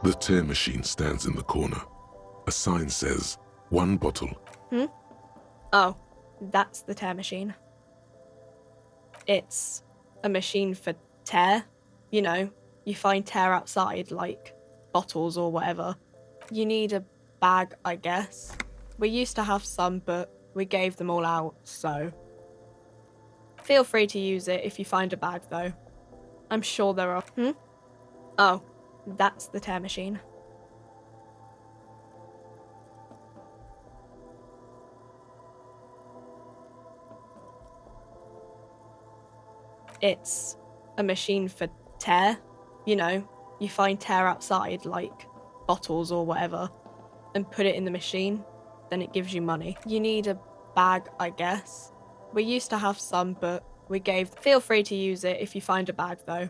The tear machine stands in the corner. A sign says, 1 bottle. Oh, that's the tear machine. It's a machine for tear. You know, you find tear outside, like bottles or whatever. You need a bag, I guess. We used to have some, but we gave them all out, so... Feel free to use it if you find a bag, though. I'm sure there are... Oh, that's the tear machine. It's a machine for tear. You know, you find tear outside, like bottles or whatever, and put it in the machine, then it gives you money. You need a bag, I guess. We used to have some, but we gave... Feel free to use it if you find a bag, though.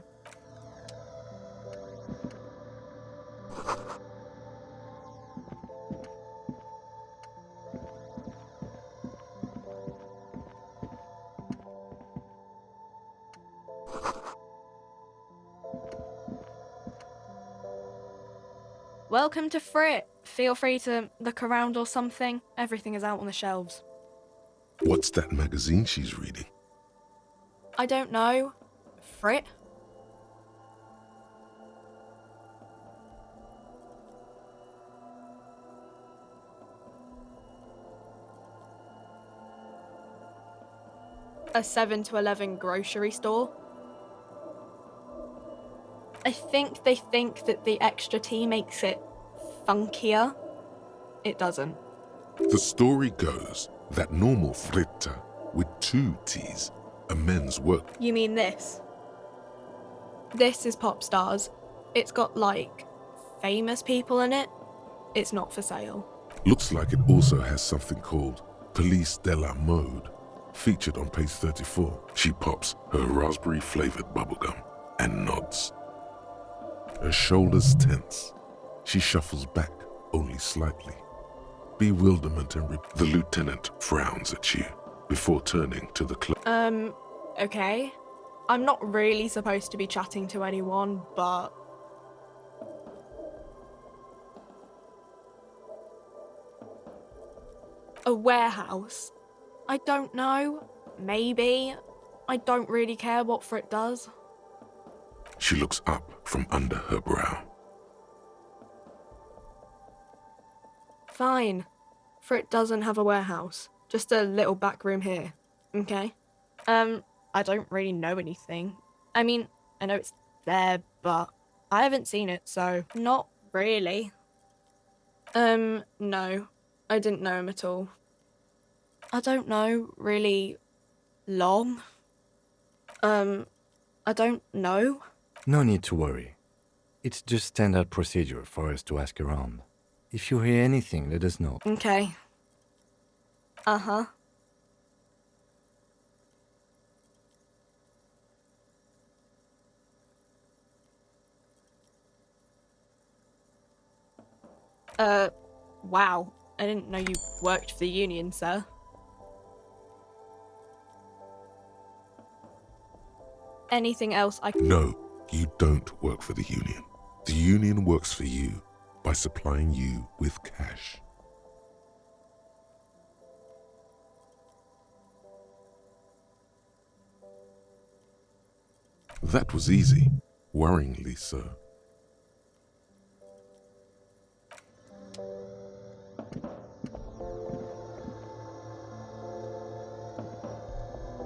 Welcome to Frit. Feel free to look around or something. Everything is out on the shelves. What's that magazine she's reading? I don't know. Frit? A 7 to 11 grocery store. I think they think that the extra tea makes it funkier. It doesn't. The story goes that normal fritta with 2 T's, a men's work. You mean this? This is Pop Stars. It's got, like, famous people in it. It's not for sale. Looks like it also has something called Police de la Mode, featured on page 34. She pops her raspberry-flavored bubblegum and nods. Her shoulders tense. She shuffles back only slightly. Bewilderment and the lieutenant frowns at you before turning to the clerk. Okay. I'm not really supposed to be chatting to anyone, but... A warehouse? I don't know. Maybe. I don't really care what Frit does. She looks up from under her brow. Fine. Frit doesn't have a warehouse. Just a little back room here. Okay? I don't really know anything. I mean, I know it's there, but I haven't seen it, so not really. No. I didn't know him at all. I don't know really long. I don't know. No need to worry. It's just standard procedure for us to ask around. If you hear anything, let us know. Okay. Uh-huh. Wow. I didn't know you worked for the union, sir. Anything else I... No, you don't work for the union. The union works for you by supplying you with cash. That was easy, worryingly so.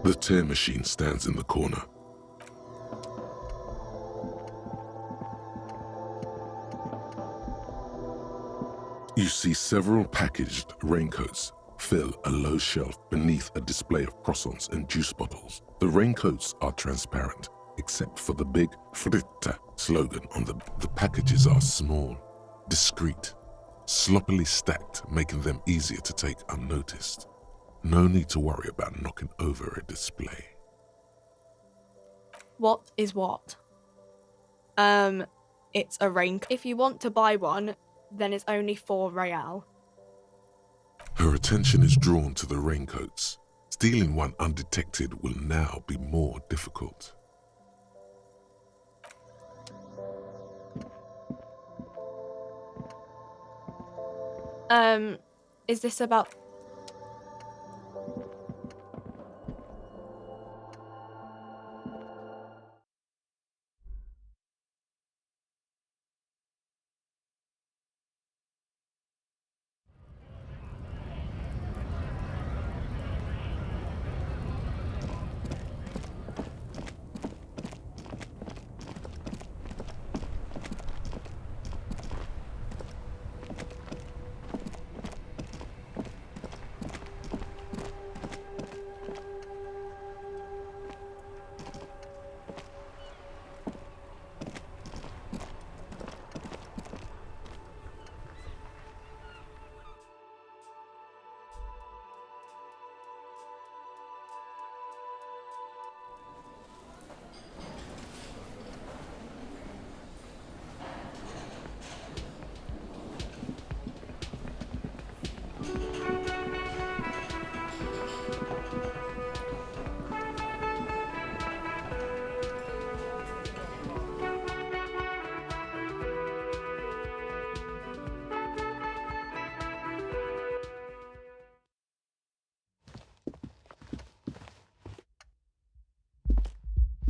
The tear machine stands in the corner. You see several packaged raincoats fill a low shelf beneath a display of croissants and juice bottles. The raincoats are transparent, except for the big Fritta slogan on them. The packages are small, discreet, sloppily stacked, making them easier to take unnoticed. No need to worry about knocking over a display. What is what? It's a raincoat. If you want to buy one, then it's only 4 real. Her attention is drawn to the raincoats. Stealing one undetected will now be more difficult. Is this about...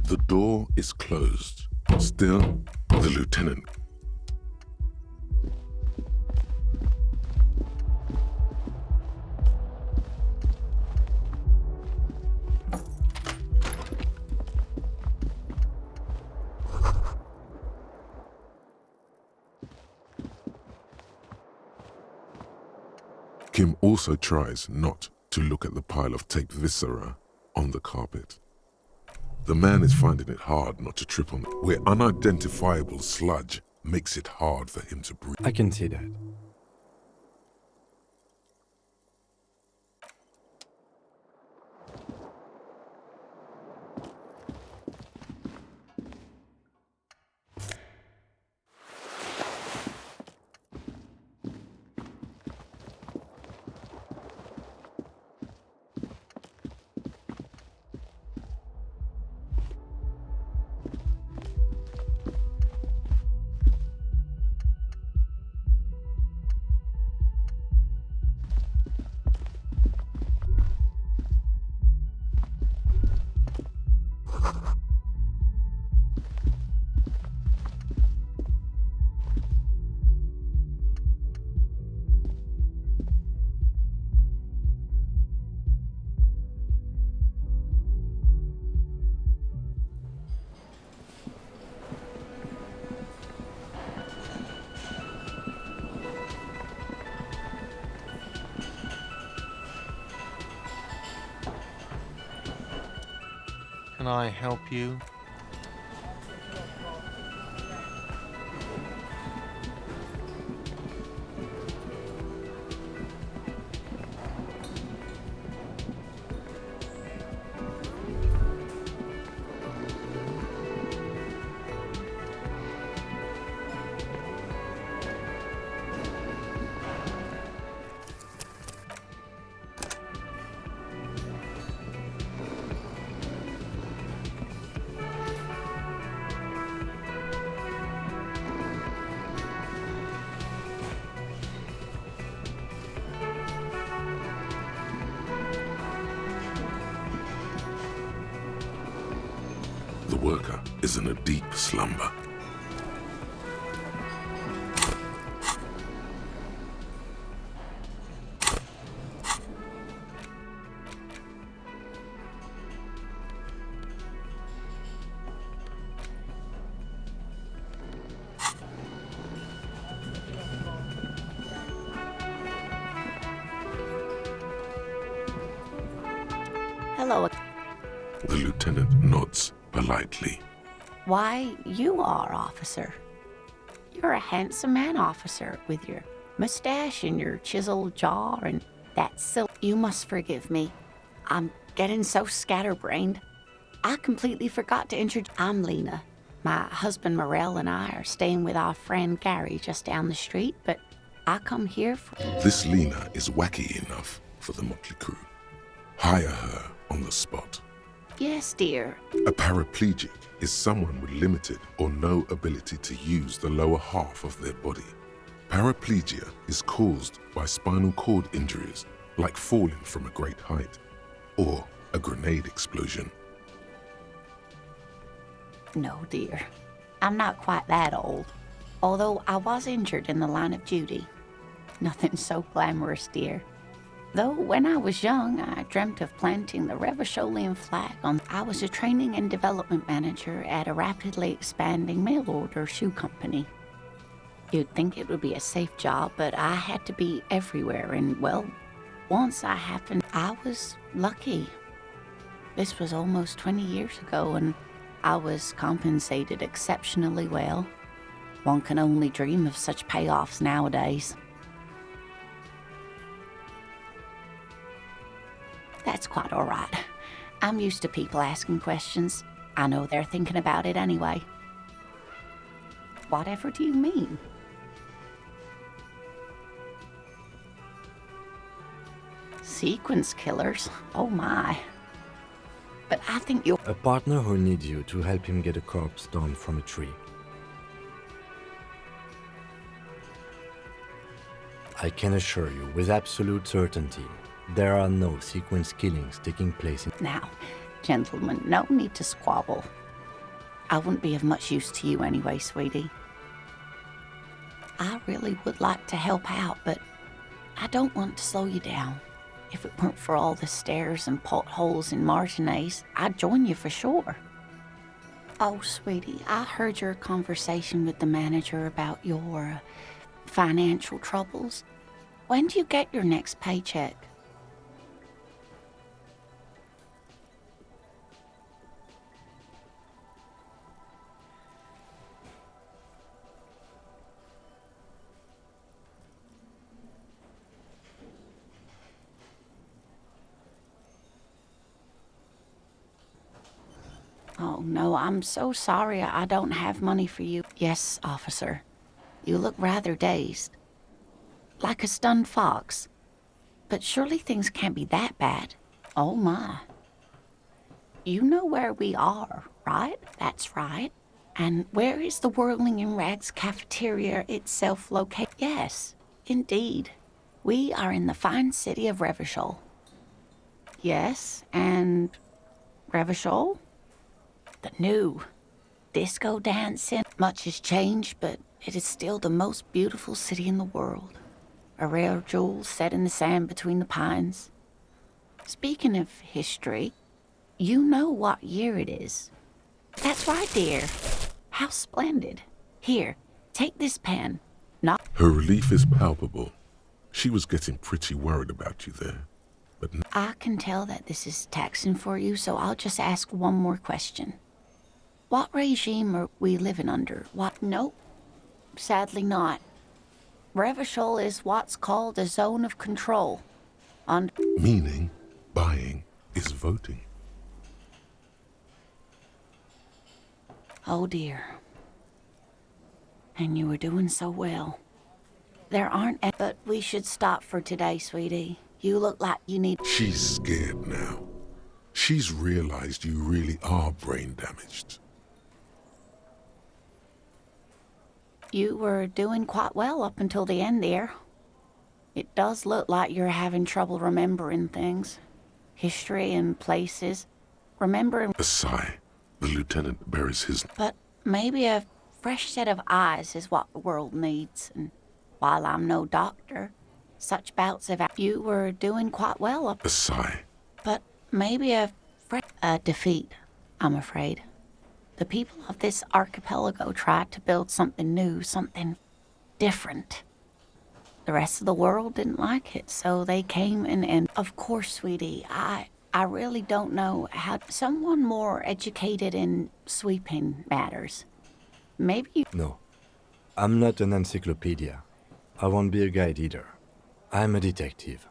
The door is closed. Still, the lieutenant. Kim also tries not to look at the pile of taped viscera on the carpet. The man is finding it hard not to trip on it, where unidentifiable sludge makes it hard for him to breathe. I can see that. Can I help you? The worker is in a deep slumber. Hello. The lieutenant nods politely. Why, you are, officer. You're a handsome man, officer, with your mustache and your chiseled jaw and that silk. You must forgive me. I'm getting so scatterbrained. I completely forgot to introduce. I'm Lena. My husband Morel and I are staying with our friend Gary just down the street, but I come here for... This Lena is wacky enough for the motley crew. Hire her on the spot. Yes, dear. A paraplegic is someone with limited or no ability to use the lower half of their body. Paraplegia is caused by spinal cord injuries, like falling from a great height or a grenade explosion. No, dear. I'm not quite that old. Although I was injured in the line of duty. Nothing so glamorous, dear. Though when I was young, I dreamt of planting the Revacholian flag on. I was a training and development manager at a rapidly expanding mail order shoe company. You'd think it would be a safe job, but I had to be everywhere, and well, once I was lucky. This was almost 20 years ago, and I was compensated exceptionally well. One can only dream of such payoffs nowadays. That's quite all right. I'm used to people asking questions. I know they're thinking about it anyway. Whatever do you mean? Sequence killers? Oh my. But I think you're... A partner who needs you to help him get a corpse down from a tree. I can assure you with absolute certainty, there are no sequence killings taking place in... Now, gentlemen, no need to squabble. I wouldn't be of much use to you anyway, sweetie. I really would like to help out, but I don't want to slow you down. If it weren't for all the stairs and potholes in Martinez, I'd join you for sure. Oh, sweetie, I heard your conversation with the manager about your financial troubles. When do you get your next paycheck? Oh, no, I'm so sorry I don't have money for you. Yes, officer. You look rather dazed. Like a stunned fox. But surely things can't be that bad. Oh, my. You know where we are, right? That's right. And where is the Whirling in Rags cafeteria itself located? Yes, indeed. We are in the fine city of Revachol. Yes, and Revachol? The new disco dancing. Much has changed, but it is still the most beautiful city in the world. A rare jewel set in the sand between the pines. Speaking of history, you know what year it is. That's right, dear. How splendid. Here, take this pen. Not... Her relief is palpable. She was getting pretty worried about you there. But I can tell that this is taxing for you, so I'll just ask one more question. What regime are we living under? What? Nope. Sadly not. Revachol is what's called a zone of control. meaning buying is voting. Oh dear. And you were doing so well. There aren't... But we should stop for today, sweetie. You look like you need... She's scared now. She's realized you really are brain damaged. You were doing quite well up until the end there. It does look like you're having trouble remembering things. History and places. Remembering... A sigh. The lieutenant buries his... But maybe a fresh set of eyes is what the world needs. And while I'm no doctor, such bouts of... You were doing quite well up... A sigh. But maybe a defeat, I'm afraid. The people of this archipelago tried to build something new, something different. The rest of the world didn't like it, so they came and of course, sweetie, I really don't know how... Someone more educated in sweeping matters. Maybe you... No, I'm not an encyclopedia. I won't be a guide either. I'm a detective.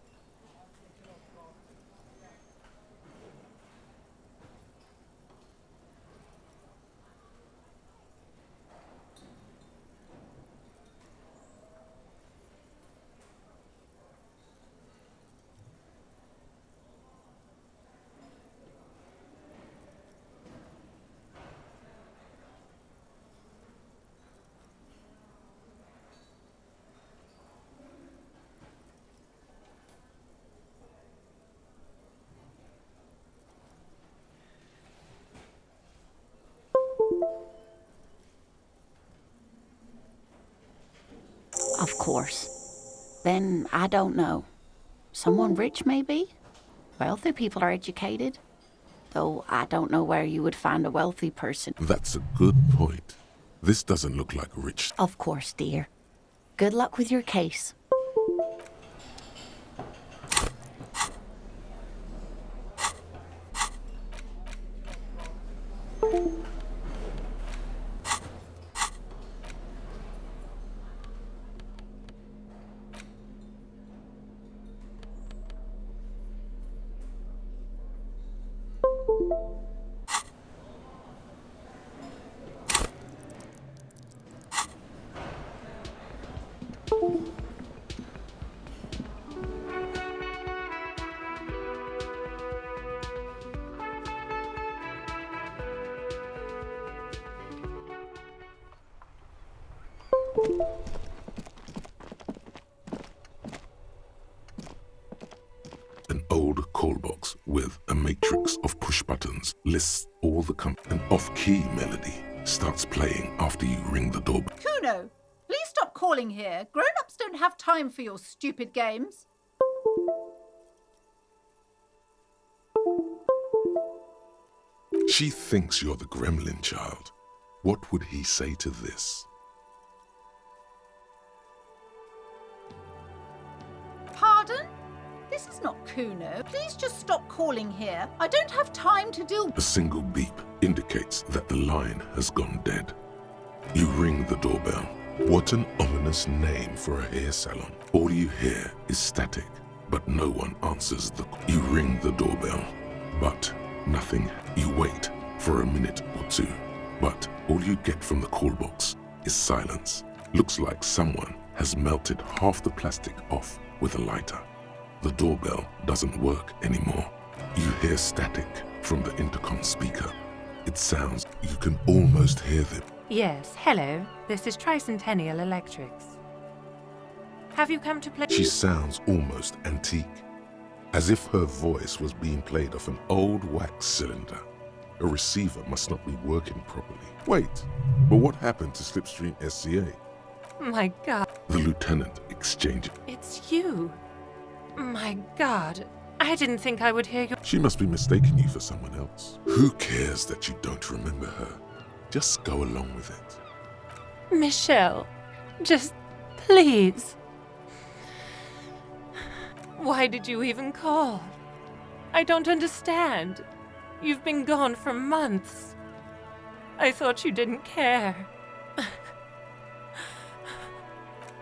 Of course. Then I don't know. Someone rich, maybe? Wealthy people are educated. Though I don't know where you would find a wealthy person. That's a good point. This doesn't look like rich. Of course, dear. Good luck with your case. An old call box with a matrix of push buttons lists all the An off-key melody starts playing after you ring the doorbell. Kuno, please stop calling here. Grown-ups don't have time for your stupid games. She thinks you're the gremlin child. What would he say to this? Pardon? This is not Kuno. Please just stop calling here. I don't have time to deal... A single beep indicates that the line has gone dead. You ring the doorbell. What an ominous name for a hair salon. All you hear is static, but no one answers the... You ring the doorbell, but nothing. You wait for a minute or two, but all you get from the call box is silence. Looks like someone has melted half the plastic off with a lighter. The doorbell doesn't work anymore. You hear static from the intercom speaker. It sounds, you can almost hear them. Yes, hello. This is Tricentennial Electrics. Have you come to play? She sounds almost antique, as if her voice was being played off an old wax cylinder. A receiver must not be working properly. Wait, but what happened to Slipstream SCA? My God. The lieutenant exchanged. It's you. My God. I didn't think I would hear you. She must be mistaking you for someone else. Who cares that you don't remember her? Just go along with it. Michelle, just please. Why did you even call? I don't understand. You've been gone for months. I thought you didn't care.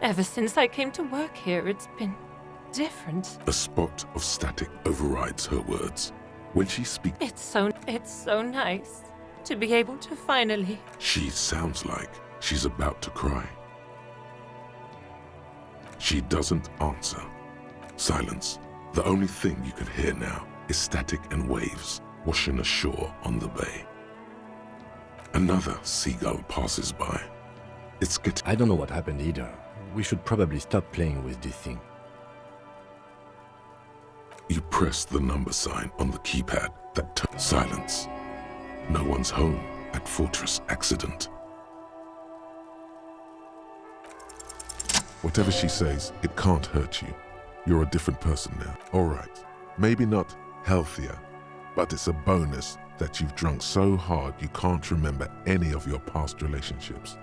Ever since I came to work here, it's been different. A spot of static overrides her words. When she speaks, It's so nice to be able to finally... she sounds like she's about to cry. She doesn't answer. Silence. The only thing you can hear now is static and waves washing ashore on the bay. Another seagull passes by. It's getting... I don't know what happened either. We should probably stop playing with this thing. You press the number sign on the keypad that turns silence. No one's home at Fortress Accident. Whatever she says, it can't hurt you. You're a different person now. All right, maybe not healthier, but it's a bonus that you've drunk so hard you can't remember any of your past relationships.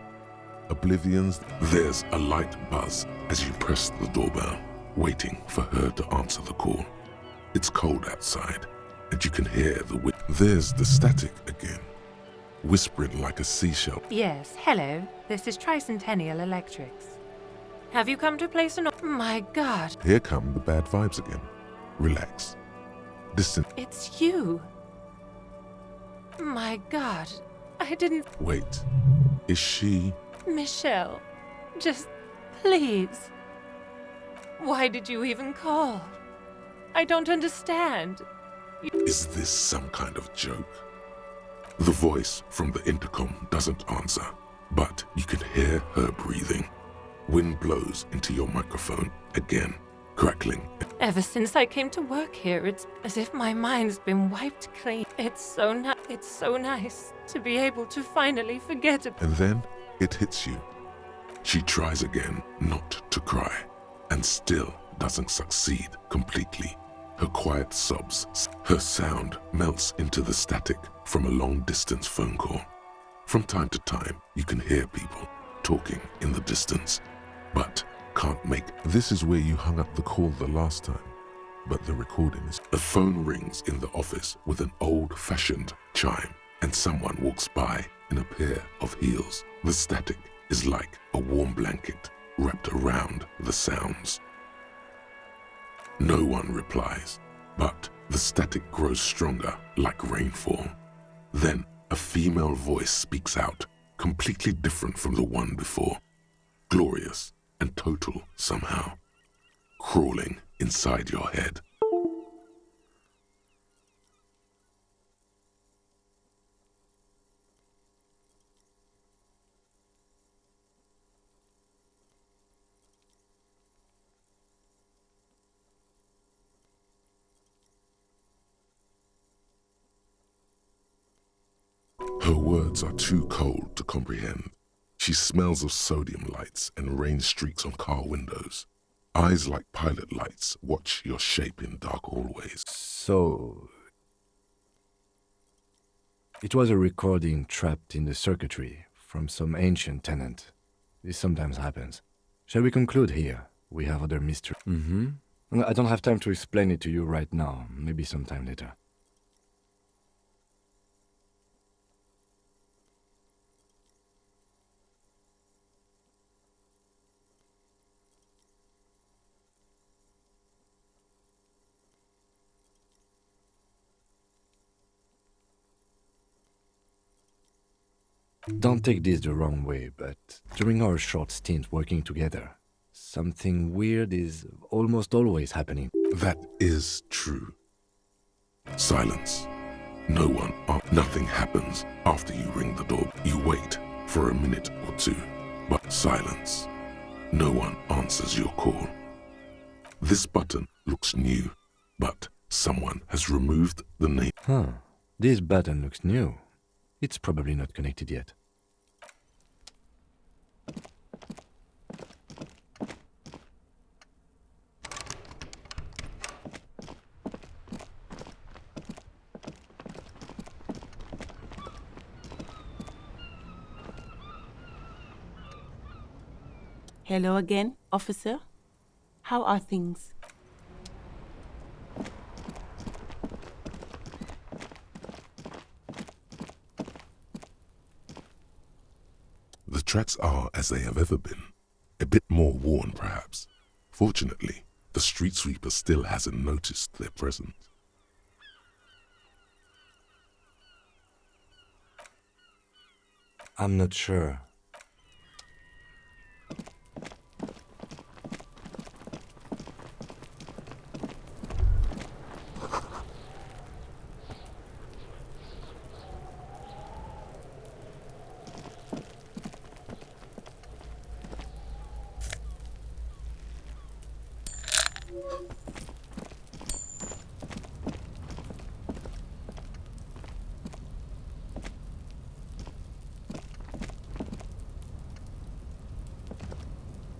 Oblivions. There's a light buzz as you press the doorbell, waiting for her to answer the call. It's cold outside, and you can hear the wind. There's the static again, whispering like a seashell. Yes, hello. This is Tricentennial Electrics. Have you come to place an... My God. Here come the bad vibes again. Relax. Distant. It's you. My God. I didn't... Wait. Is she... Michelle, just please. Why did you even call? I don't understand. Is this some kind of joke? The voice from the intercom doesn't answer, but you can hear her breathing. Wind blows into your microphone again, crackling. Ever since I came to work here, it's as if my mind's been wiped clean. It's so nice to be able to finally forget about... And then it hits you. She tries again not to cry and still doesn't succeed completely. Her quiet sobs, her sound melts into the static from a long-distance phone call. From time to time, you can hear people talking in the distance, but can't make. This is where you hung up the call the last time, but the recording is. A phone rings in the office with an old-fashioned chime, and someone walks by in a pair of heels. The static is like a warm blanket wrapped around the sounds. No one replies, but the static grows stronger like rainfall. Then a female voice speaks out, completely different from the one before, glorious and total somehow, crawling inside your head. Her words are too cold to comprehend. She smells of sodium lights and rain streaks on car windows. Eyes like pilot lights watch your shape in dark hallways. So, it was a recording trapped in the circuitry from some ancient tenant. This sometimes happens. Shall we conclude here? We have other mysteries. I don't have time to explain it to you right now. Maybe sometime later. Don't take this the wrong way, but during our short stint working together, something weird is almost always happening. That is true. Silence. No one, nothing happens after you ring the door. You wait for a minute or two, but silence. No one answers your call. This button looks new, but someone has removed the name. This button looks new. It's probably not connected yet. Hello again, officer. How are things? The tracks are as they have ever been. A bit more worn, perhaps. Fortunately, the street sweeper still hasn't noticed their presence. I'm not sure.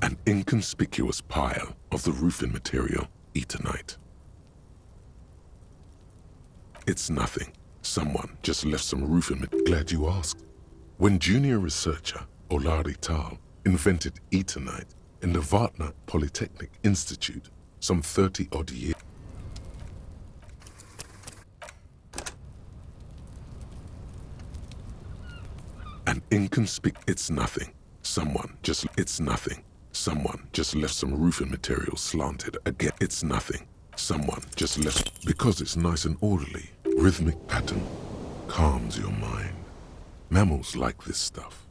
An inconspicuous pile of the roofing material, Eternite. It's nothing. Someone just left some roofing material. Glad you asked. When junior researcher Olari Tal invented Eternite in the Vatna Polytechnic Institute some 30-odd years. An it's nothing. It's nothing. Someone just left some roofing material slanted again. It's nothing. Someone just left. Because it's nice and orderly. Rhythmic pattern calms your mind. Mammals like this stuff.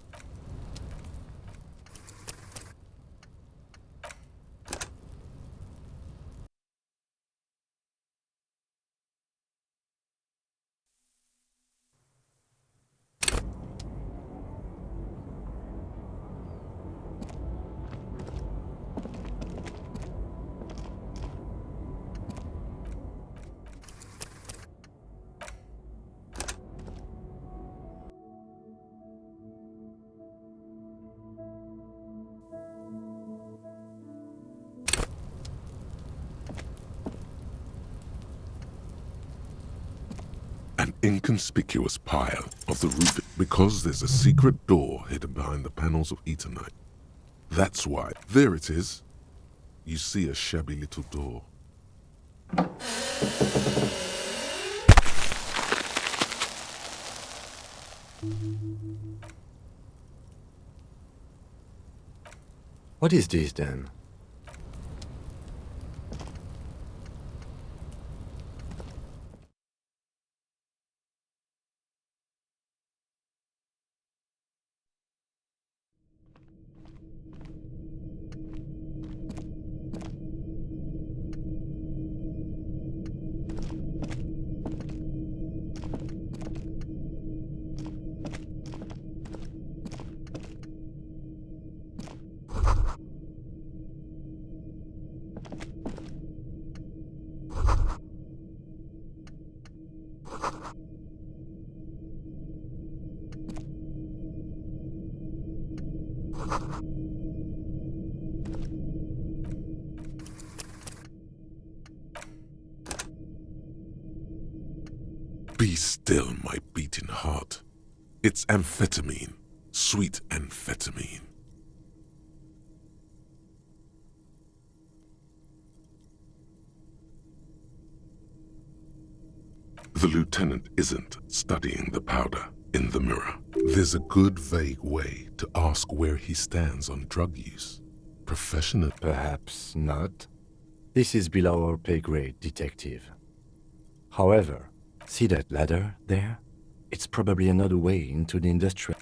inconspicuous pile of the roof because there's a secret door hidden behind the panels of Eternite. That's why. There it is. You see a shabby little door. What is this then? Be still, my beating heart. It's amphetamine, sweet amphetamine. The lieutenant isn't studying the powder in the mirror. There's a good vague way to ask where he stands on drug use. Professional. Perhaps not. This is below our pay grade, detective. However, see that ladder there? It's probably another way into the industrial...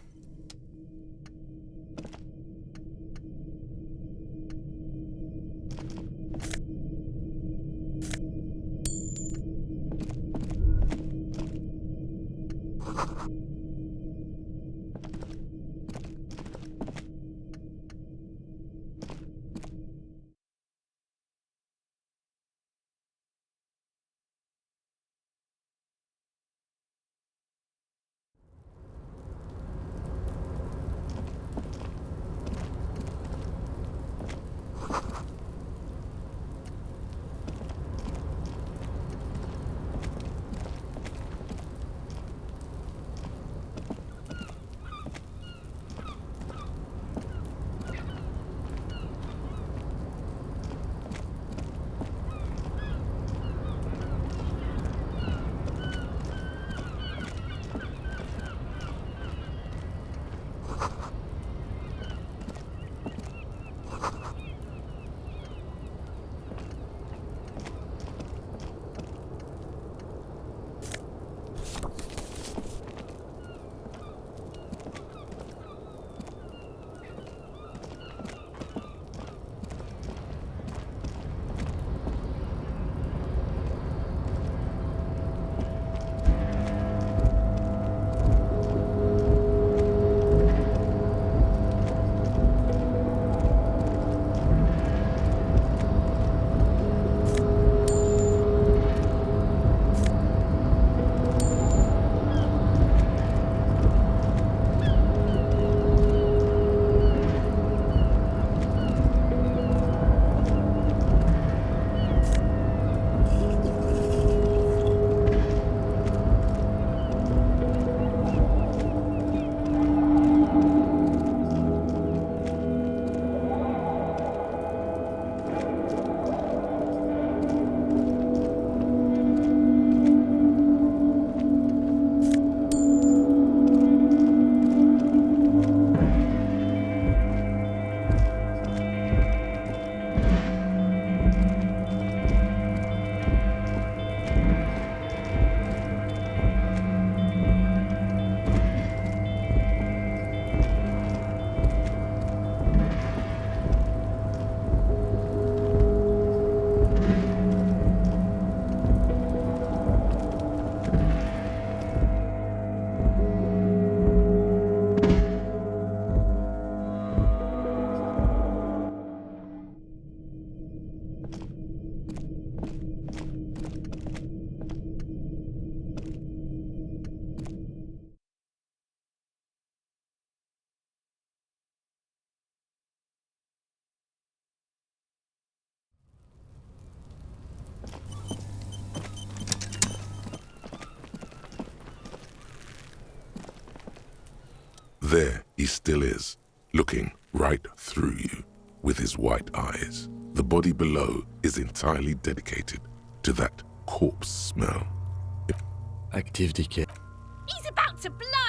still is, looking right through you with his white eyes. The body below is entirely dedicated to that corpse smell. Active decay. He's about to blow!